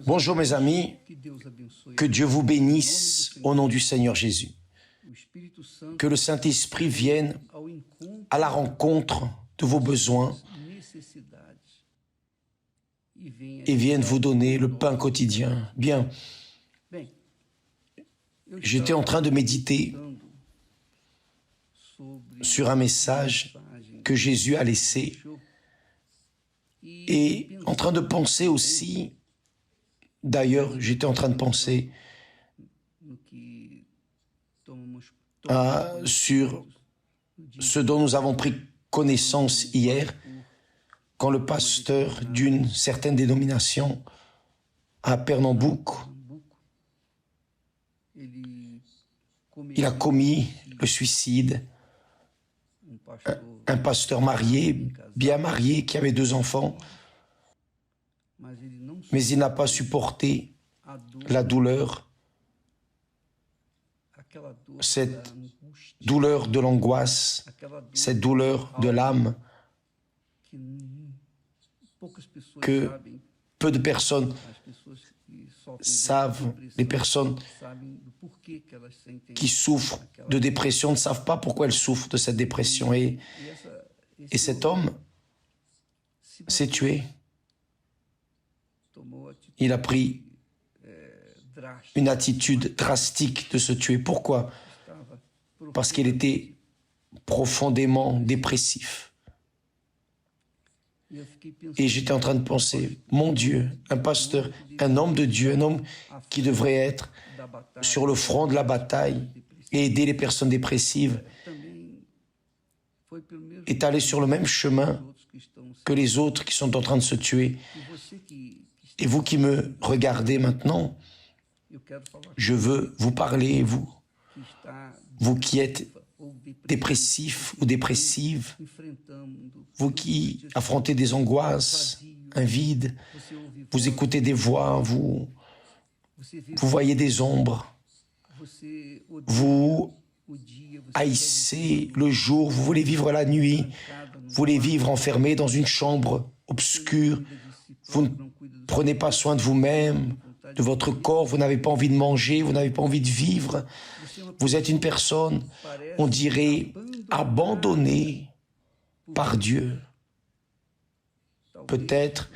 Bonjour mes amis, que Dieu vous bénisse au nom du Seigneur Jésus. Que le Saint-Esprit vienne à la rencontre de vos besoins et vienne vous donner le pain quotidien. Bien, j'étais en train de méditer sur un message que Jésus a laissé et en train de penser aussi, d'ailleurs, j'étais en train de penser sur ce dont nous avons pris connaissance hier, quand le pasteur d'une certaine dénomination à Pernambouc, il a commis le suicide. Un pasteur marié, bien marié, qui avait 2 enfants, mais il n'a pas supporté la douleur, cette douleur de l'angoisse, cette douleur de l'âme que peu de personnes savent. Les personnes qui souffrent de dépression ne savent pas pourquoi elles souffrent de cette dépression. Et cet homme s'est tué. Il a pris une attitude drastique de se tuer. Pourquoi? Parce qu'il était profondément dépressif. Et j'étais en train de penser, mon Dieu, un pasteur, un homme de Dieu, un homme qui devrait être sur le front de la bataille et aider les personnes dépressives, est allé sur le même chemin que les autres qui sont en train de se tuer. Et vous qui me regardez maintenant, je veux vous parler, vous qui êtes dépressif ou dépressive, vous qui affrontez des angoisses, un vide, vous écoutez des voix, vous voyez des ombres, vous haïssez le jour, vous voulez vivre la nuit, vous voulez vivre enfermé dans une chambre obscure, vous ne prenez pas soin de vous-même, de votre corps, vous n'avez pas envie de manger, vous n'avez pas envie de vivre, vous êtes une personne, on dirait, abandonnée par Dieu. Peut-être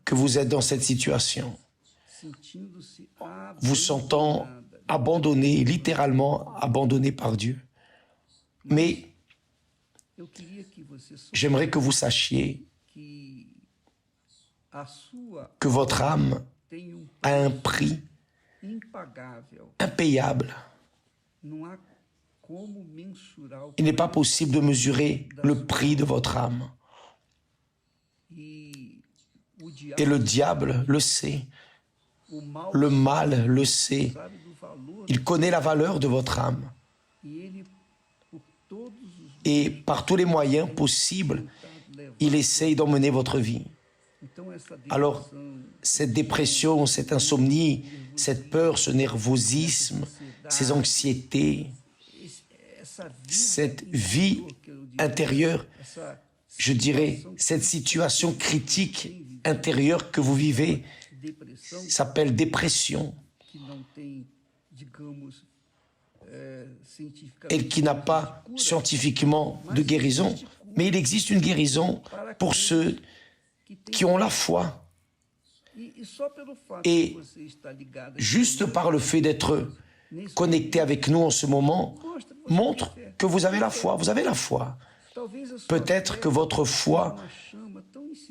que vous êtes dans cette situation, vous sentant abandonné, littéralement abandonné par Dieu. Mais j'aimerais que vous sachiez que votre âme a un prix impayable. Il n'est pas possible de mesurer le prix de votre âme. Et le diable le sait. Le mal le sait. Il connaît la valeur de votre âme. Et par tous les moyens possibles, il essaye d'emmener votre vie. Alors, cette dépression, cette insomnie, cette peur, ce nervosisme, ces anxiétés, cette vie intérieure, je dirais, cette situation critique intérieure que vous vivez s'appelle dépression et qui n'a pas scientifiquement de guérison, mais il existe une guérison pour ceux qui ont la foi. Et juste par le fait d'être connecté avec nous en ce moment, montre que vous avez la foi. Vous avez la foi. Peut-être que votre foi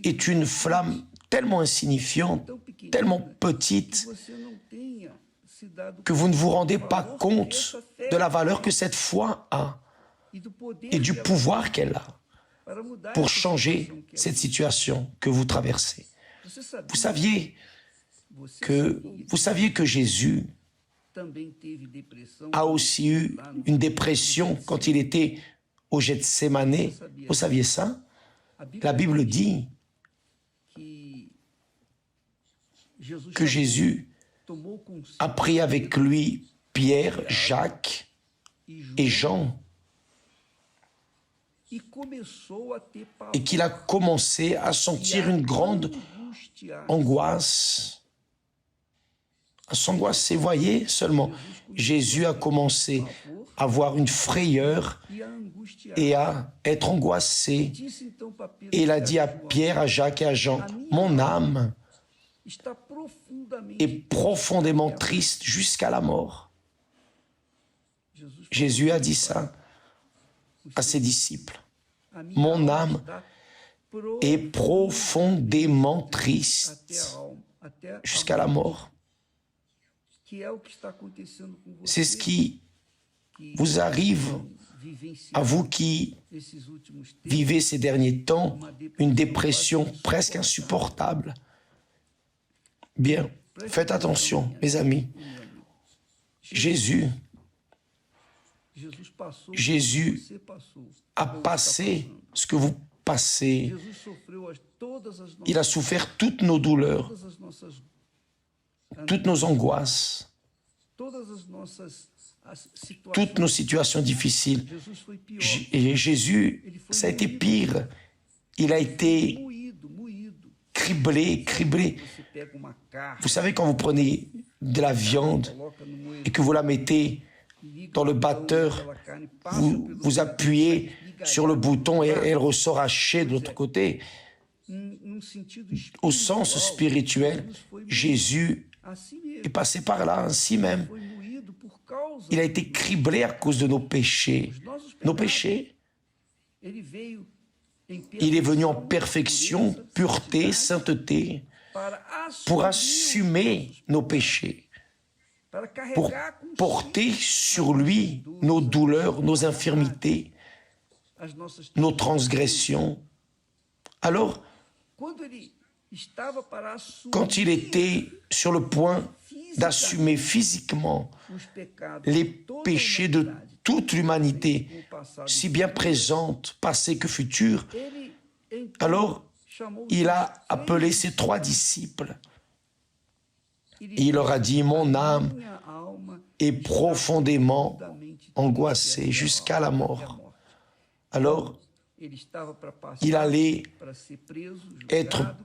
est une flamme tellement insignifiante, tellement petite, que vous ne vous rendez pas compte de la valeur que cette foi a et du pouvoir qu'elle a pour changer cette situation que vous traversez. Vous saviez que Jésus a aussi eu une dépression quand il était au Gethsémane. Vous saviez ça? La Bible dit que Jésus a pris avec lui Pierre, Jacques et Jean et qu'il a commencé à sentir une grande angoisse s'angoisser. Voyez seulement, Jésus a commencé à avoir une frayeur et à être angoissé. Et il a dit à Pierre, à Jacques et à Jean, mon âme est profondément triste jusqu'à la mort. Jésus a dit ça à ses disciples. Mon âme est profondément triste jusqu'à la mort. C'est ce qui vous arrive à vous qui vivez ces derniers temps, une dépression presque insupportable. Bien, faites attention, mes amis. Jésus a passé ce que vous passez. Il a souffert toutes nos douleurs, toutes nos angoisses, toutes nos situations difficiles. Et Jésus, ça a été pire. Il a été criblé. Vous savez, quand vous prenez de la viande et que vous la mettez dans le batteur, vous appuyez sur le bouton et elle ressort hachée de l'autre côté. Au sens spirituel, Jésus est passé par là, ainsi même. Il a été criblé à cause de nos péchés. Nos péchés. Il est venu en perfection, pureté, sainteté, pour assumer nos péchés, pour porter sur lui nos douleurs, nos infirmités, nos transgressions. Alors, quand il était sur le point d'assumer physiquement les péchés de toute l'humanité, si bien présente, passée que future, alors il a appelé ses 3 disciples. Et il leur a dit, mon âme est profondément angoissée jusqu'à la mort. Alors, il allait être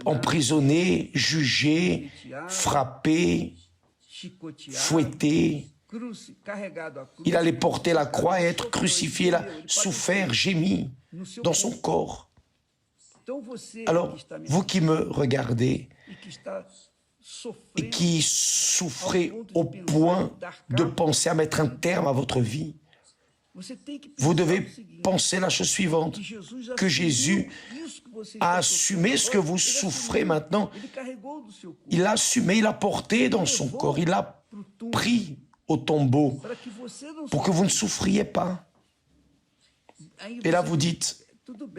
emprisonné, jugé, frappé, fouetté. Il allait porter la croix et être crucifié, il a souffert, gémi dans son corps. Alors, vous qui me regardez et qui souffrez au point de penser à mettre un terme à votre vie, vous devez penser la chose suivante, que Jésus a assumé ce que vous souffrez maintenant. Il l'a assumé, il l'a porté dans son corps, il l'a pris au tombeau pour que vous ne souffriez pas. Et là vous dites,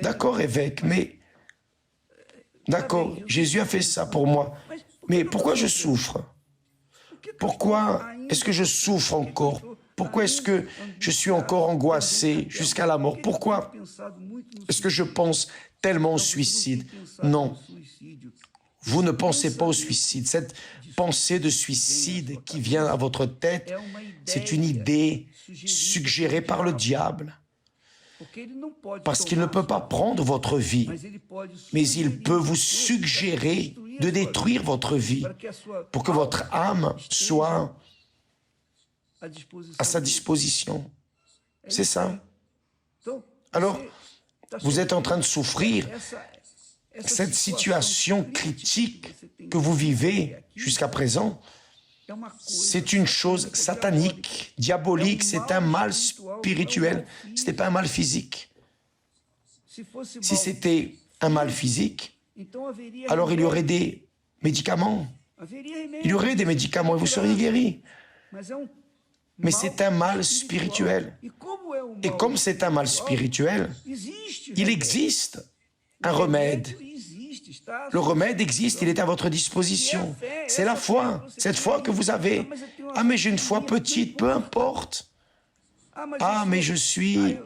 d'accord évêque, mais d'accord, Jésus a fait ça pour moi, mais pourquoi je souffre? Pourquoi est-ce que je souffre encore? Pourquoi est-ce que je suis encore angoissé jusqu'à la mort? Pourquoi est-ce que je pense tellement au suicide? Non, vous ne pensez pas au suicide. Cette pensée de suicide qui vient à votre tête, c'est une idée suggérée par le diable. Parce qu'il ne peut pas prendre votre vie, mais il peut vous suggérer de détruire votre vie pour que votre âme soit à sa disposition. C'est ça. Alors, vous êtes en train de souffrir cette situation critique que vous vivez jusqu'à présent. C'est une chose satanique, diabolique, c'est un mal spirituel, ce n'est pas un mal physique. Si c'était un mal physique, alors il y aurait des médicaments. Il y aurait des médicaments et vous seriez guéri. Mais c'est un mal spirituel. Et comme c'est un mal spirituel, il existe un remède. Le remède existe, il est à votre disposition. C'est la foi, cette foi que vous avez. Ah, mais j'ai une foi petite, peu importe. Ah, mais je suis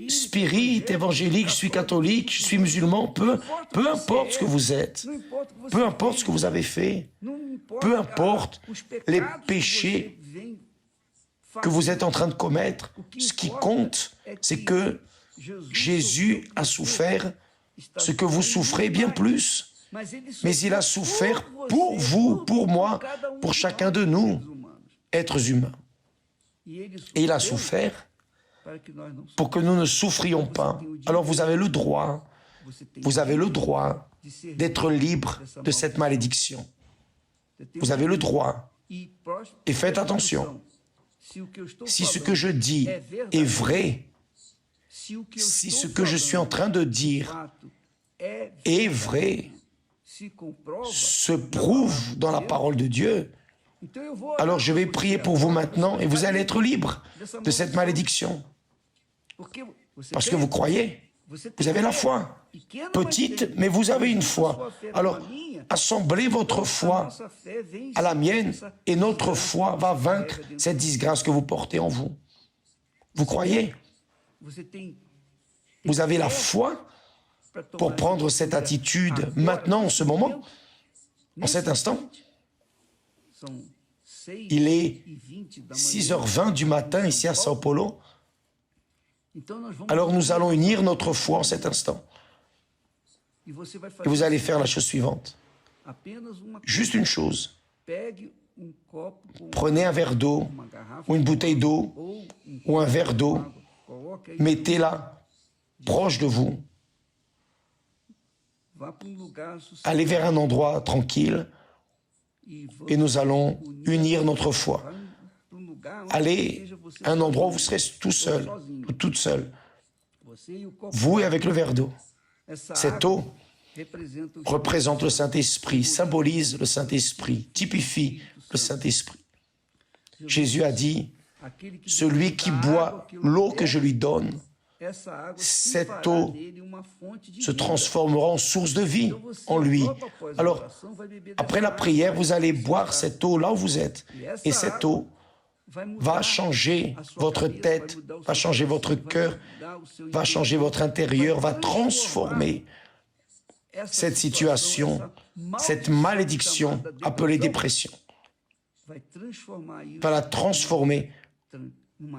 spirit, évangélique, je suis catholique, je suis musulman, peu importe ce que vous êtes, peu importe ce que vous avez fait, peu importe les péchés que vous êtes en train de commettre, ce qui compte, c'est que Jésus a souffert ce que vous souffrez bien plus. mais il a souffert pour vous, pour moi, pour chacun de nous, êtres humains. Et il a souffert pour que nous ne souffrions pas. Alors vous avez le droit d'être libre de cette malédiction. Vous avez le droit. Et faites attention. Si ce que je dis est vrai, si ce que je suis en train de dire est vrai, se prouve dans la parole de Dieu, alors je vais prier pour vous maintenant et vous allez être libre de cette malédiction. Parce que vous croyez, vous avez la foi. Petite, mais vous avez une foi. Alors, assemblez votre foi à la mienne et notre foi va vaincre cette disgrâce que vous portez en vous. Vous croyez? Vous avez la foi pour prendre cette attitude maintenant, en ce moment, en cet instant. Il est 6h20 du matin ici à São Paulo. Alors nous allons unir notre foi en cet instant. Et vous allez faire la chose suivante. Juste une chose. Prenez un verre d'eau, ou une bouteille d'eau, ou un verre d'eau. Mettez-la proche de vous. Allez vers un endroit tranquille et nous allons unir notre foi. Allez à un endroit où vous serez tout seul, ou toute seule. Vous et avec le verre d'eau. Cette eau représente le Saint-Esprit, symbolise le Saint-Esprit, typifie le Saint-Esprit. Jésus a dit, celui qui boit l'eau que je lui donne, cette eau se transformera en source de vie en lui. Alors, après la prière, vous allez boire cette eau là où vous êtes. Et cette eau va changer votre tête, va changer votre cœur, va changer votre intérieur, va transformer cette situation, cette malédiction appelée dépression. Va la transformer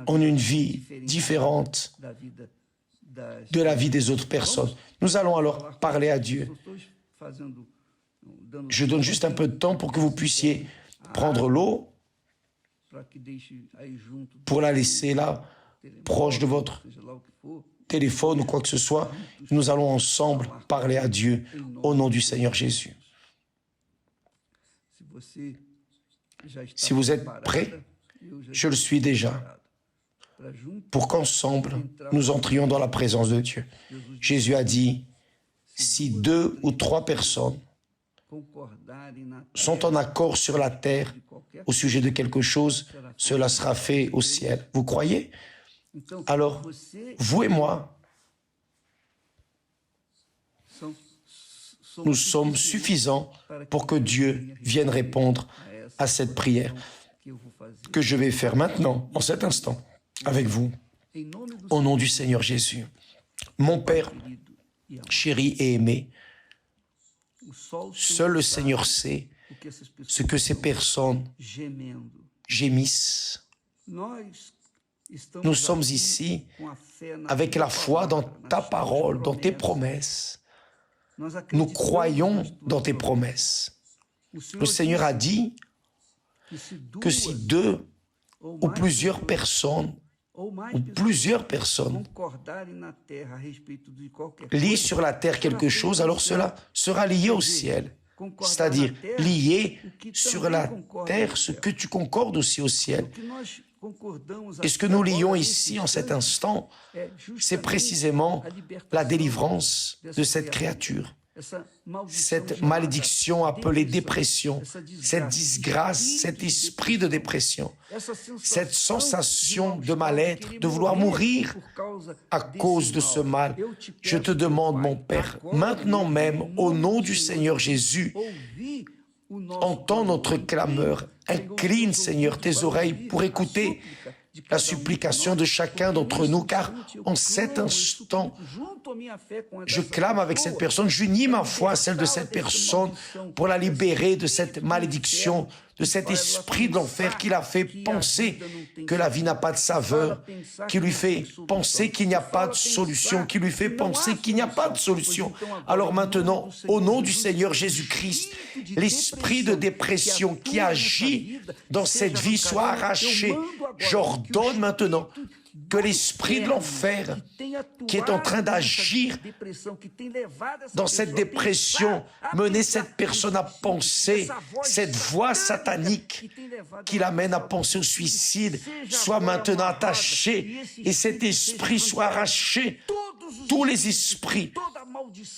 en une vie différente de la vie des autres personnes. Nous allons alors parler à Dieu. Je donne juste un peu de temps pour que vous puissiez prendre l'eau, pour la laisser là, proche de votre téléphone ou quoi que ce soit. Nous allons ensemble parler à Dieu au nom du Seigneur Jésus. Si vous êtes prêts, je le suis déjà, pour qu'ensemble, nous entrions dans la présence de Dieu. Jésus a dit, si 2 ou 3 personnes sont en accord sur la terre au sujet de quelque chose, cela sera fait au ciel. Vous croyez? Alors, vous et moi, nous sommes suffisants pour que Dieu vienne répondre à cette prière que je vais faire maintenant, en cet instant, avec vous, au nom du Seigneur Jésus. Mon Père, chéri et aimé, seul le Seigneur sait ce que ces personnes gémissent. Nous sommes ici avec la foi dans ta parole, dans tes promesses. Nous croyons dans tes promesses. Le Seigneur a dit que si 2 ou plusieurs personnes lient sur la terre quelque chose, alors cela sera lié au ciel. C'est-à-dire lié sur la terre ce que tu concordes aussi au ciel. Et ce que nous lions ici en cet instant, c'est précisément la délivrance de cette créature. Cette malédiction appelée dépression, cette disgrâce, cet esprit de dépression, cette sensation de mal-être, de vouloir mourir à cause de ce mal. Je te demande, mon Père, maintenant même, au nom du Seigneur Jésus, entends notre clameur, incline, Seigneur, tes oreilles pour écouter la supplication de chacun d'entre nous, car en cet instant, Je clame avec cette personne, j'unis ma foi à celle de cette personne pour la libérer de cette malédiction, de cet esprit de l'enfer qui l'a fait penser que la vie n'a pas de saveur, qui lui fait penser qu'il n'y a pas de solution, qui lui fait penser qu'il n'y a pas de solution. Alors maintenant, au nom du Seigneur Jésus-Christ, l'esprit de dépression qui agit dans cette vie soit arraché. J'ordonne maintenant que l'esprit de l'enfer qui est en train d'agir dans cette dépression, mener cette personne à penser, cette voix satanique qui l'amène à penser au suicide, soit maintenant attaché et cet esprit soit arraché. Tous les esprits,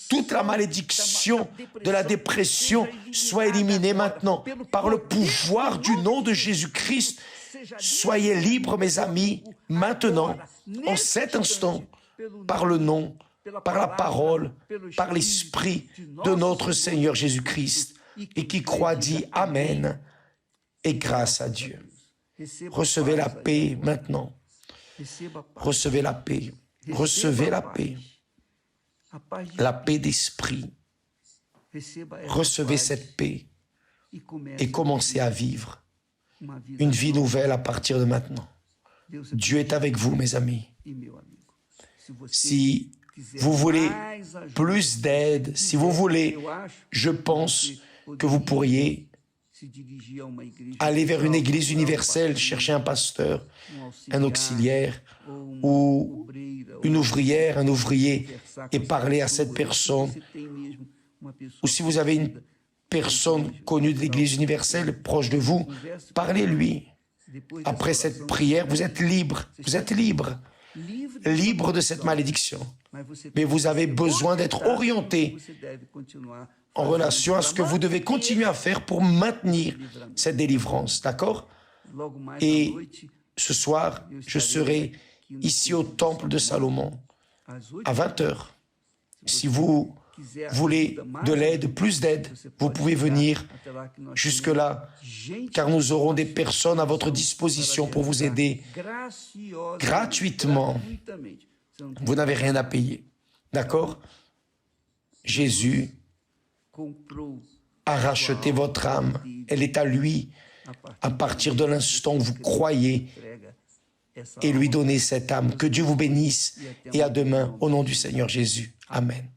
toute la malédiction de la dépression soit éliminée maintenant par le pouvoir du nom de Jésus-Christ. Soyez libres, mes amis, maintenant, en cet instant, par le nom, par la parole, par l'esprit de notre Seigneur Jésus-Christ, et qui croit dit Amen, et grâce à Dieu. Recevez la paix maintenant. Recevez la paix. Recevez la paix. La paix d'esprit. Recevez cette paix et commencez à vivre une vie nouvelle à partir de maintenant. Dieu est avec vous, mes amis. Si vous voulez plus d'aide, si vous voulez, je pense que vous pourriez aller vers une église universelle, chercher un pasteur, un auxiliaire ou une ouvrière, un ouvrier et parler à cette personne. Ou si vous avez une personne connue de l'église universelle proche de vous, parlez-lui. Après cette prière, vous êtes libre, libre de cette malédiction. Mais vous avez besoin d'être orienté en relation à ce que vous devez continuer à faire pour maintenir cette délivrance, d'accord? Et ce soir, je serai ici au temple de Salomon à 20h. Si vous voulez de l'aide, plus d'aide, vous pouvez venir jusque-là, car nous aurons des personnes à votre disposition pour vous aider gratuitement. Vous n'avez rien à payer, d'accord? Jésus a racheté votre âme, elle est à lui. À partir de l'instant où vous croyez et lui donnez cette âme, que Dieu vous bénisse et à demain au nom du Seigneur Jésus. Amen.